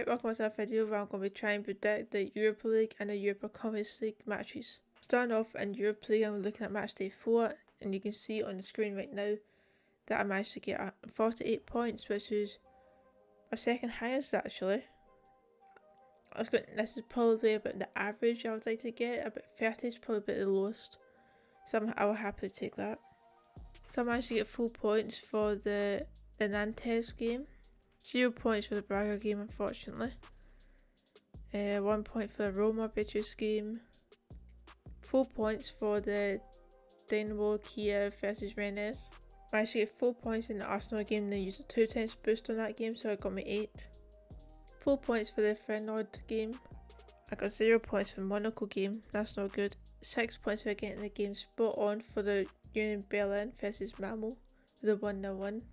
Hi, welcome to a video where I'm going to be trying to predict the Europa League and the Europa Conference League matches. Starting off in Europa League, I'm looking at Matchday 4, and you can see on the screen right now that I managed to get 48 points, which is my second highest actually. This is probably about the average I would like to get, about 30 is probably about the lowest, so I will happily take that. So I managed to get full points for the Nantes game, 0 points for the Braga game unfortunately, 1 point for the Roma Beatrice game, 4 points for the Dynamo Kiev versus Rennes. I managed to get 4 points in the Arsenal game, then used a 2 times boost on that game, so I got me 8. 4 points for the Feyenoord game. I got 0 points for the Monaco game, that's not good. 6 points for getting the game spot on for the Union Berlin versus Malmo, the 1-0 win.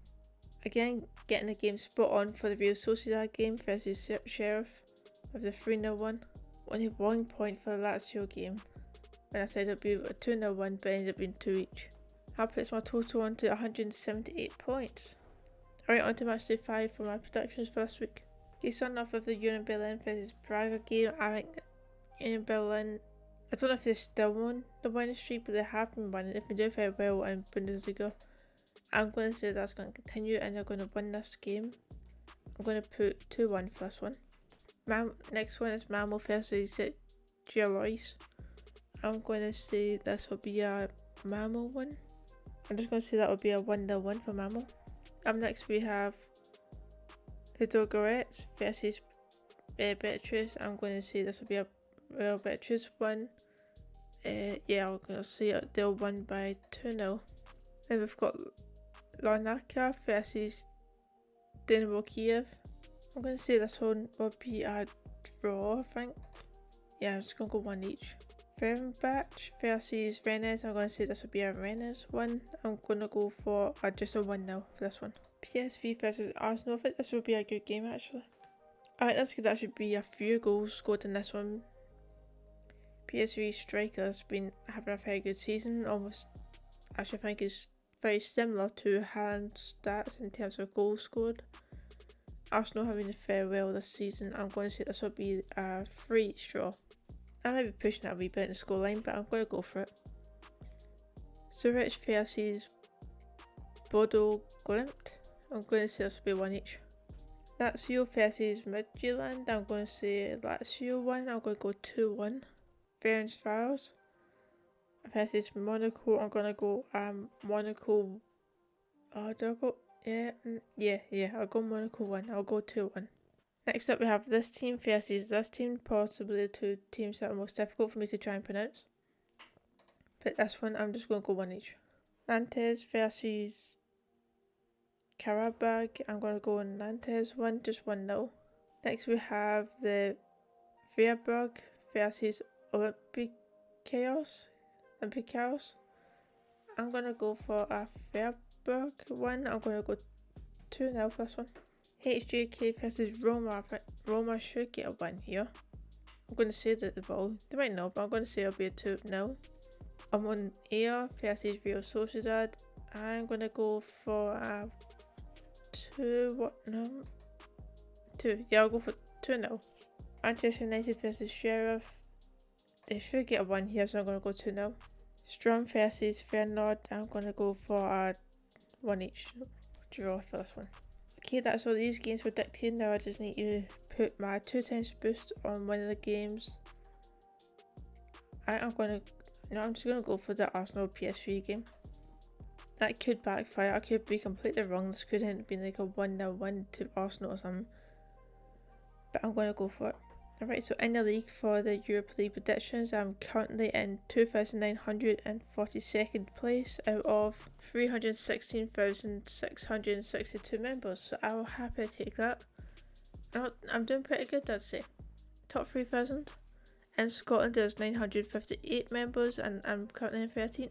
Again, getting the game spot on for the Real Sociedad game versus Sheriff with the 3-0 win. Only 1 point for the Lazio game, and I said it would be a 2-0 win, but it ended up being 2 each. That puts my total on to 178 points. Alright, on to Matchday 5 for my predictions for this week. Okay, starting off with the Union Berlin versus Braga game. I think Union Berlin, I don't know if they're still on the winning streak, but they have been winning. They've been doing very well in Bundesliga. I'm going to say that's going to continue and they're going to win this game. I'm going to put 2-1 for this one. Next one is Malmo versus Gerois. I'm going to say this will be a Malmo win. I'm just going to say that will be a 1-0 win for Malmo. Up next we have the Dogorets versus Beatrice. I'm going to say this will be a Real Beatrice win. Yeah, I'm going to say they'll win by 2-0. Then we've got Larnaca versus Dynamo Kiev. I'm going to say this one will be a draw, I think. Yeah, I'm just going to go 1 each. Fenerbahce versus Rennes. I'm going to say this will be a Rennes win. I'm going to go for just a 1-0 for this one. PSV versus Arsenal. I think this will be a good game actually. I think this could actually be a few goals scored in this one. PSV striker has been having a very good season. Almost, actually I think it's very similar to Haaland's stats in terms of goals scored. Arsenal have been very well this season. I'm going to say this will be a 3 draw. I might be pushing that a wee bit in the scoreline, but I'm going to go for it. Zurich versus Bodo Glimt. I'm going to say this will be 1 each. Lazio versus Midtjylland. I'm going to say Lazio 1. I'm going to go 2-1. Ferencváros versus Monaco. I'm going to go Monaco. Oh, do I go? Yeah, I'll go Monaco 1. I'll go 2-1. Next up we have this team versus this team, possibly the 2 teams that are most difficult for me to try and pronounce. But this one I'm just going to go 1 each. Nantes versus Karabakh. I'm going to go in Nantes 1, just 1-0. Next we have the Freiburg versus Olympiacos. I'm going to go for a Freiburg 1. I'm going to go 2-0 for this one. HJK versus Roma. Roma should get a win here. I'm going to say that the ball, they might not, but I'm going to say it'll be a 2-0. I'm on Air versus Real Sociedad. I'm going to go for a 2. Yeah, I'll go for 2-0. Manchester United versus Sheriff. They should get a win here, so I'm going to go 2-0. Strom versus Feyenoord. I'm going to go for a 1 each draw for this one. Okay, that's all these games predicted. Now I just need to put my 2 times boost on one of the games. I'm just gonna go for the Arsenal PSV game. That could backfire. I could be completely wrong. This could end up being like a 1-0 win to Arsenal or something. But I'm gonna go for it. Alright, so in the league for the Europa League predictions, I'm currently in 2,942nd place out of 316,662 members, so I will happily take that. I'm doing pretty good, I'd say. Top 3,000. In Scotland there's 958 members and I'm currently in 13th.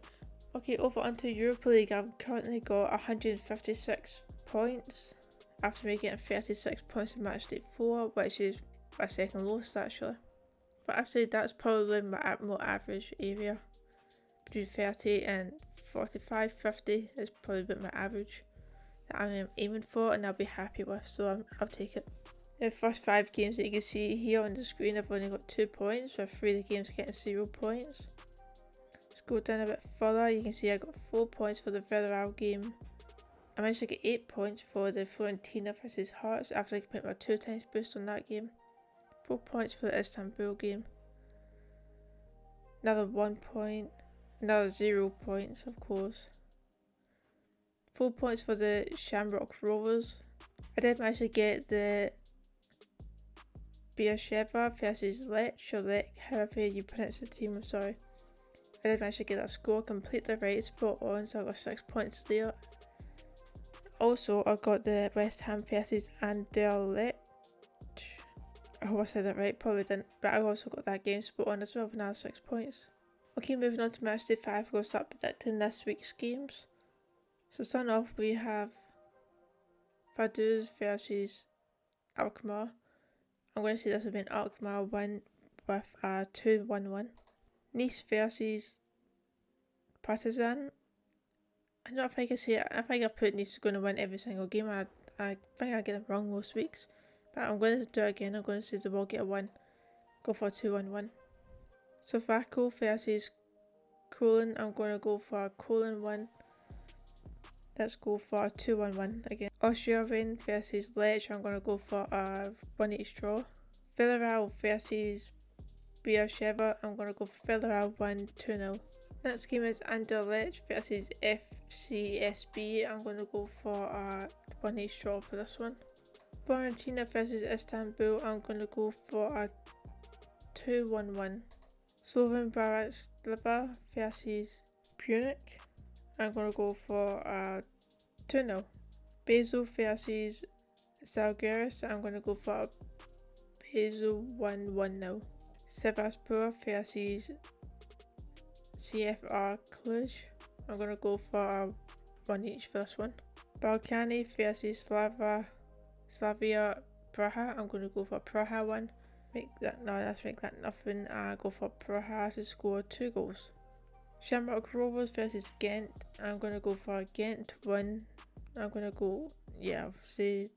Okay, over onto Europa League, I've currently got 156 points after me getting 36 points in Matchday 4, which is my second lowest actually, but I'd say that's probably my more average area. Between 30 and 45, 50 is probably about my average that I'm aiming for and I'll be happy with, so I'll take it. The first 5 games that you can see here on the screen have only got 2 points, with 3 of the games getting 0 points. Let's go down a bit further. You can see I got 4 points for the Villarreal game. I managed to get 8 points for the Fiorentina vs Hearts after I put my 2 times boost on that game. 4 points for the Istanbul game. Another 1 point. Another 0 points, of course. 4 points for the Shamrock Rovers. I did manage to get the Beersheva versus Lech, or Lech, however you pronounce the team, I'm sorry. I did manage to get that score completely right, spot on, so I got 6 points there. Also, I got the West Ham versus Anderlecht. I hope I said that right, probably didn't, but I also got that game spot on as well with another 6 points. Okay, moving on to Matchday 5, we're going to start predicting this week's games. So starting off, we have Vaduz versus Alkmaar. I'm going to say this will be an Alkmaar win with a 2-1-1. Nice versus Partizan. I don't know if I can say it. I think I put Nice going to win every single game. I think I get them wrong most weeks. But I'm going to do it again. I'm going to say they will get a win. Go for a 2-1-1. So Vaco versus Colon. I'm going to go for a Colon win. Let's go for a 2-1-1 again. Oschervin versus Lech. I'm going to go for a 1-each draw. Villarreal versus Beersheva. I'm going to go for Villarreal 1-2-0. Next game is Anderlecht versus FCSB. I'm going to go for a 1-each draw for this one. Fiorentina versus Istanbul. I'm going to go for a 2-1-1. Slovan Bratislava versus Punic. I'm going to go for a 2-0. Basel versus Zalgiris. I'm going to go for a Basel 1-1-0. Sivasspor versus CFR Cluj. I'm going to go for a 1-each for this one. Balkani versus Slavia Praha. I'm going to go for Praha 1. Make that nothing. Go for Praha to score 2 goals. Shamrock Rovers versus Ghent. I'm going to go for Ghent 1. I'm going to go, say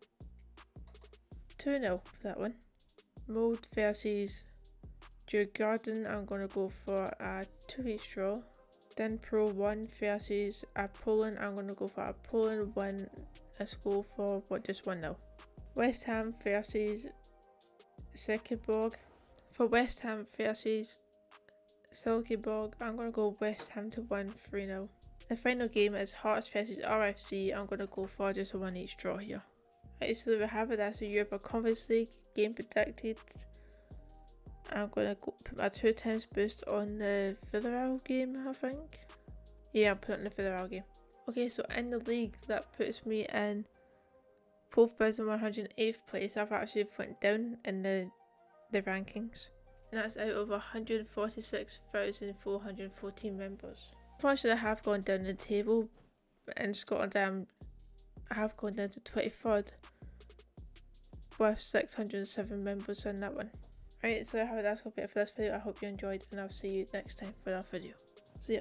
2-0 for that one. Molde versus Djurgården. I'm going to go for a 2-each draw. Then Pro 1 versus Poland. I'm going to go for a Poland 1. Let's go for just 1-0. West Ham versus Silkeborg. For West Ham versus Silkeborg, I'm going to go West Ham to win 3-0. The final game is Hearts versus RFC. I'm going to go for just a 1-each draw here. Right, so we have it. That's the Europa Conference League game predicted. I'm going to put my 2 times boost on the Villarreal game, I think. Yeah, I'll put it on the Villarreal game. Okay, so in the league, that puts me in 4,108th place. I've actually went down in the rankings. And that's out of 146,414 members. Unfortunately, I have gone down the table. In Scotland, I have gone down to 23rd with 607 members in that one. Right, so that's going to be it for this video. I hope you enjoyed, and I'll see you next time for another video. See ya.